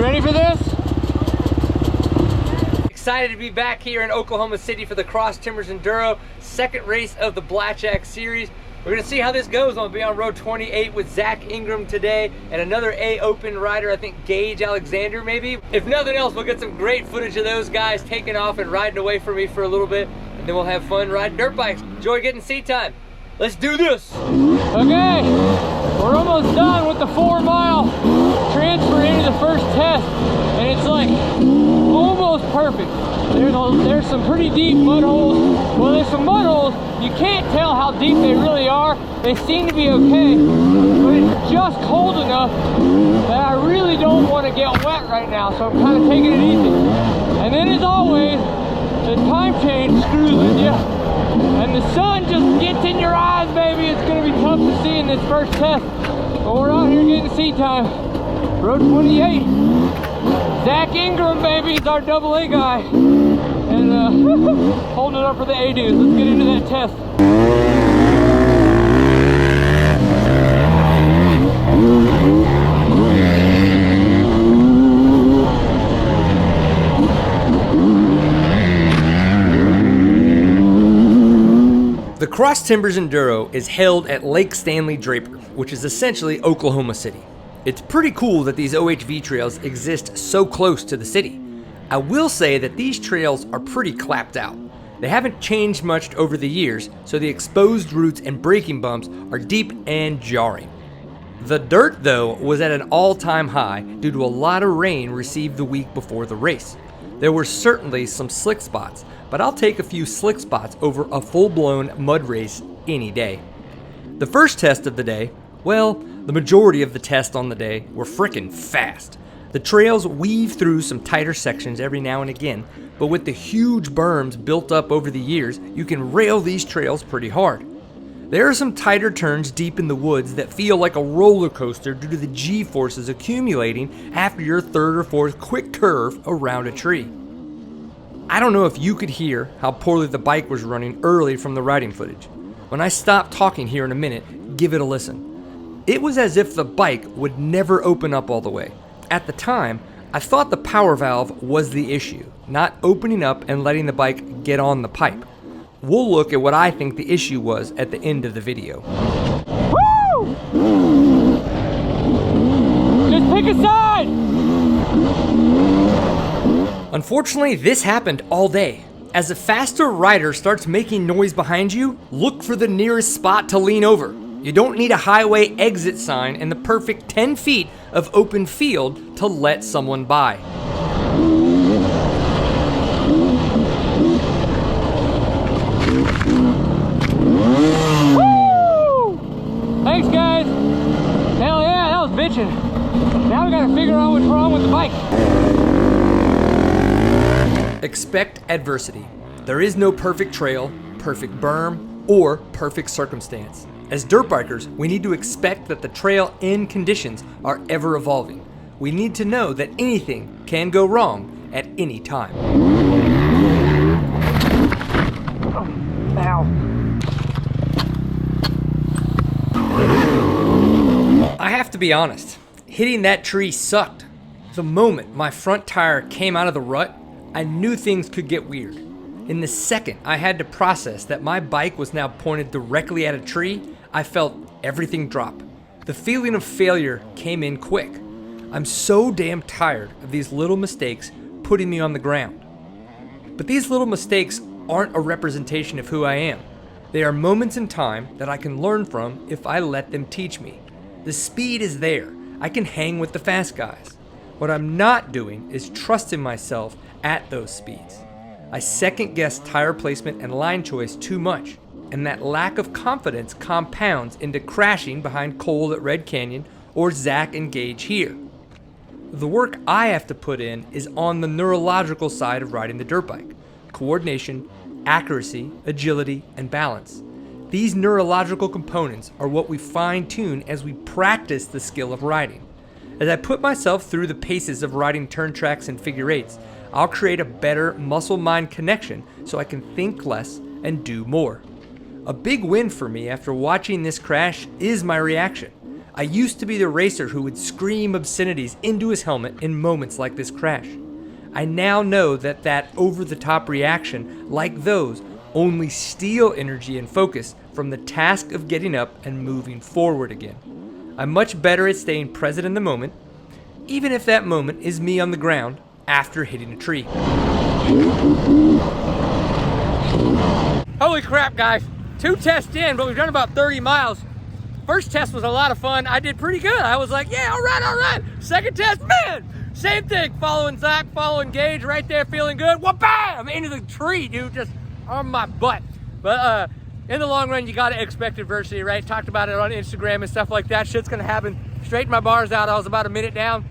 You ready for this? Excited to be back here in Oklahoma City for the Cross Timbers Enduro, second race of the Blackjack Series. We're gonna see how this goes. I'm gonna be on road 28 with Zach Ingram today and another A Open rider, I think Gage Alexander maybe. If nothing else, we'll get some great footage of those guys taking off and riding away from me for a little bit, and then we'll have fun riding dirt bikes. Enjoy getting seat time. Let's do this. Okay, we're almost done with the 4-mile transfer into the first test, and it's like almost perfect. There's some pretty deep mud holes. Well, there's some mud holes. You can't tell how deep they really are. They seem to be okay, but it's just cold enough that I really don't want to get wet right now, so I'm kind of taking it easy. And then as always, the time change screws with you, and the sun just gets in your eyes, baby. It's going to be tough to see in this first test, but we're out here getting seat time. Road 28. Zach Ingram, baby, is our AA guy. And holding it up for the A dudes. Let's get into that test. The Cross Timbers Enduro is held at Lake Stanley Draper, which is essentially Oklahoma City. It's pretty cool that these OHV trails exist so close to the city. I will say that these trails are pretty clapped out. They haven't changed much over the years, so the exposed roots and braking bumps are deep and jarring. The dirt, though, was at an all-time high due to a lot of rain received the week before the race. There were certainly some slick spots, but I'll take a few slick spots over a full-blown mud race any day. The first test of the day, well, the majority of the tests on the day were frickin' fast. The trails weave through some tighter sections every now and again, but with the huge berms built up over the years, you can rail these trails pretty hard. There are some tighter turns deep in the woods that feel like a roller coaster due to the G-forces accumulating after your third or fourth quick curve around a tree. I don't know if you could hear how poorly the bike was running early from the riding footage. When I stop talking here in a minute, give it a listen. It was as if the bike would never open up all the way. At the time, I thought the power valve was the issue, not opening up and letting the bike get on the pipe. We'll look at what I think the issue was at the end of the video. Woo! Just pick a side! Unfortunately, this happened all day. As a faster rider starts making noise behind you, look for the nearest spot to lean over. You don't need a highway exit sign and the perfect 10 feet of open field to let someone by. Woo! Thanks, guys. Hell yeah, that was bitching. Now we gotta figure out what's wrong with the bike. Expect adversity. There is no perfect trail, perfect berm, or perfect circumstance. As dirt bikers, we need to expect that the trail and conditions are ever evolving. We need to know that anything can go wrong at any time. Oh, ow. I have to be honest, hitting that tree sucked. The moment my front tire came out of the rut, I knew things could get weird. In the second I had to process that my bike was now pointed directly at a tree, I felt everything drop. The feeling of failure came in quick. I'm so damn tired of these little mistakes putting me on the ground. But these little mistakes aren't a representation of who I am. They are moments in time that I can learn from if I let them teach me. The speed is there. I can hang with the fast guys. What I'm not doing is trusting myself at those speeds. I second-guess tire placement and line choice too much, and that lack of confidence compounds into crashing behind Cole at Red Canyon or Zach and Gage here. The work I have to put in is on the neurological side of riding the dirt bike. Coordination, accuracy, agility, and balance. These neurological components are what we fine-tune as we practice the skill of riding. As I put myself through the paces of riding turn tracks and figure eights, I'll create a better muscle-mind connection so I can think less and do more. A big win for me after watching this crash is my reaction. I used to be the racer who would scream obscenities into his helmet in moments like this crash. I now know that over-the-top reaction, like those, only steal energy and focus from the task of getting up and moving forward again. I'm much better at staying present in the moment, even if that moment is me on the ground after hitting a tree. Holy crap, guys. 2 tests in, but we've done about 30 miles. First test was a lot of fun. I did pretty good. I was like, yeah, all right. Second test, man, same thing. Following Zach, following Gage, right there, feeling good. Wha-bam! Into the tree, dude, just on my butt. But in the long run, you gotta expect adversity, right? Talked about it on Instagram and stuff like that. Shit's gonna happen. Straightened my bars out. I was about a minute down.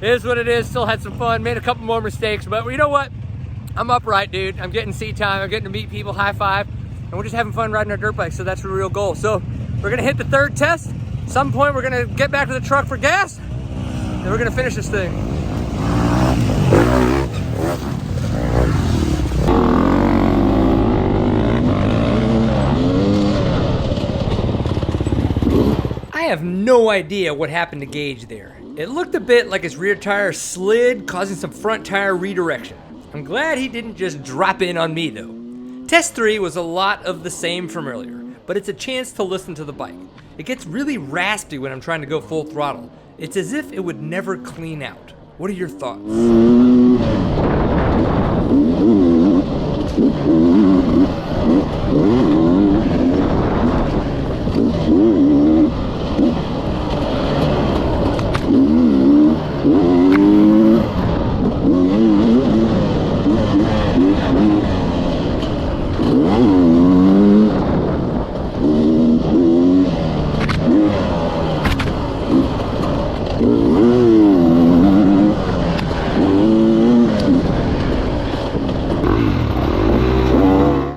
It is what it is. Still had some fun. Made a couple more mistakes, but you know what? I'm upright, dude. I'm getting seat time. I'm getting to meet people, high five, and we're just having fun riding our dirt bikes. So that's the real goal. So we're gonna hit the 3rd test. At some point, we're gonna get back to the truck for gas, and we're gonna finish this thing. I have no idea what happened to Gage there. It looked a bit like his rear tire slid, causing some front tire redirection. I'm glad he didn't just drop in on me though. Test 3 was a lot of the same from earlier, but it's a chance to listen to the bike. It gets really raspy when I'm trying to go full throttle. It's as if it would never clean out. What are your thoughts?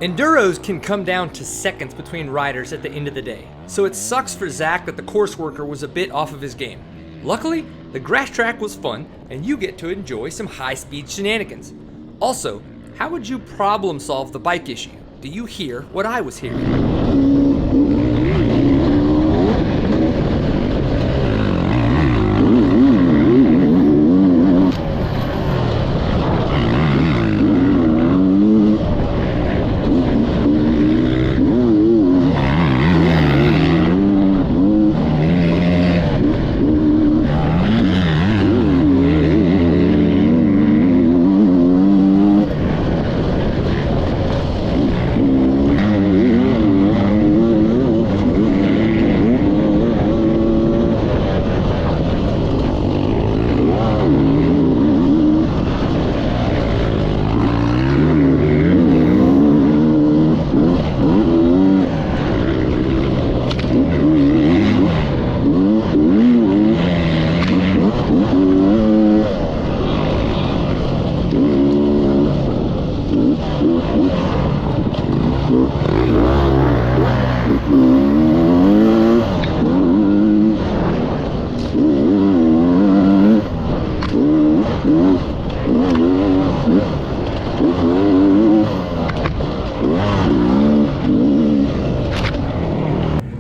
Enduros can come down to seconds between riders at the end of the day, so it sucks for Zach that the course worker was a bit off of his game. Luckily, the grass track was fun, and you get to enjoy some high-speed shenanigans. Also, how would you problem solve the bike issue? Do you hear what I was hearing?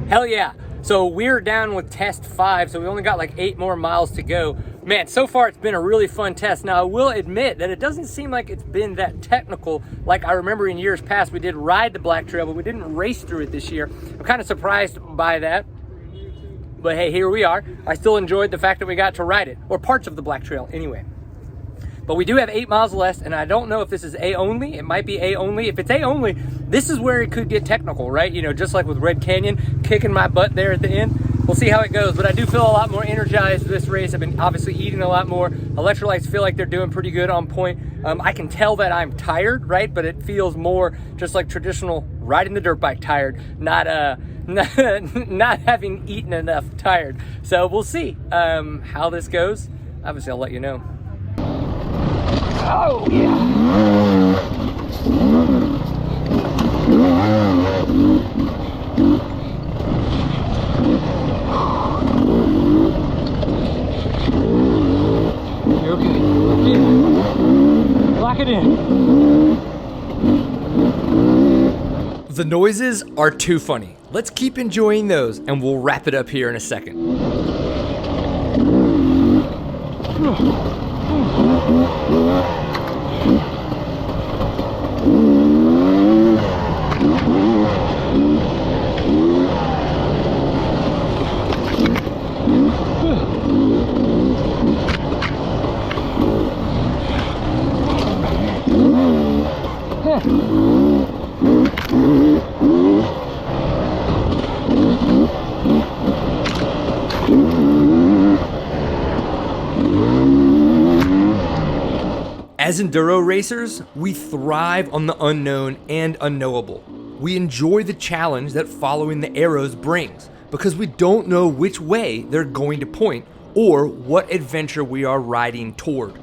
Hell yeah. So we're down with test 5, so we only got like 8 more miles to go. Man, so far it's been a really fun test. Now I will admit that it doesn't seem like it's been that technical like I remember in years past. We did ride the Black Trail, but we didn't race through it this year. I'm kind of surprised by that. But hey, here we are. I still enjoyed the fact that we got to ride it, or parts of the Black Trail anyway. But we do have 8 miles left, and I don't know if this is A only. It might be A only. If it's A only, this is where it could get technical, right? You know, just like with Red Canyon, kicking my butt there at the end. We'll see how it goes, but I do feel a lot more energized this race. I've been obviously eating a lot more. Electrolytes feel like they're doing pretty good, on point. I can tell that I'm tired, right? But it feels more just like traditional riding the dirt bike tired, not having eaten enough tired. So we'll see how this goes. Obviously, I'll let you know. Oh, yeah. You're okay. Lock it in. The noises are too funny. Let's keep enjoying those and we'll wrap it up here in a second. As enduro racers, we thrive on the unknown and unknowable. We enjoy the challenge that following the arrows brings because we don't know which way they're going to point or what adventure we are riding toward.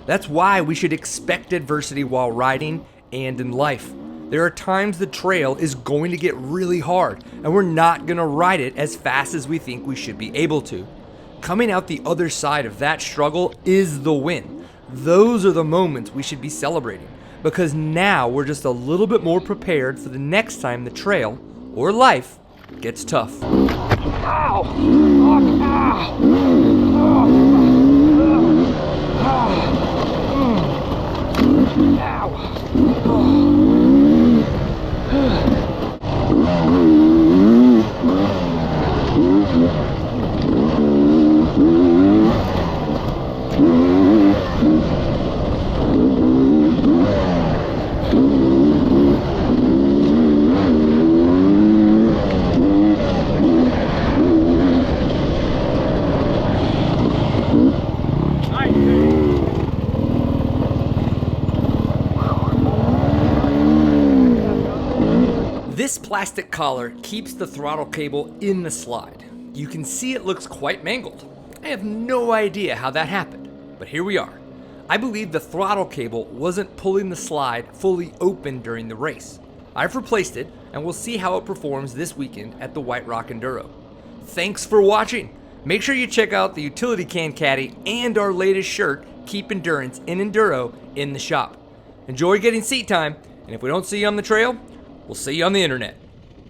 That's why we should expect adversity while riding and in life. There are times the trail is going to get really hard and we're not going to ride it as fast as we think we should be able to. Coming out the other side of that struggle is the win. Those are the moments we should be celebrating because now we're just a little bit more prepared for the next time the trail or life gets tough. Ow! Oh, ow! This plastic collar keeps the throttle cable in the slide. You can see it looks quite mangled. I have no idea how that happened, but here we are. I believe the throttle cable wasn't pulling the slide fully open during the race. I've replaced it and we'll see how it performs this weekend at the White Rock Enduro. Thanks for watching. Make sure you check out the utility can caddy and our latest shirt, Keep Endurance in Enduro, in the shop. Enjoy getting seat time, and if we don't see you on the trail, we'll see you on the internet.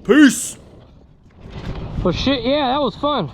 Peace! Well, shit, yeah, that was fun.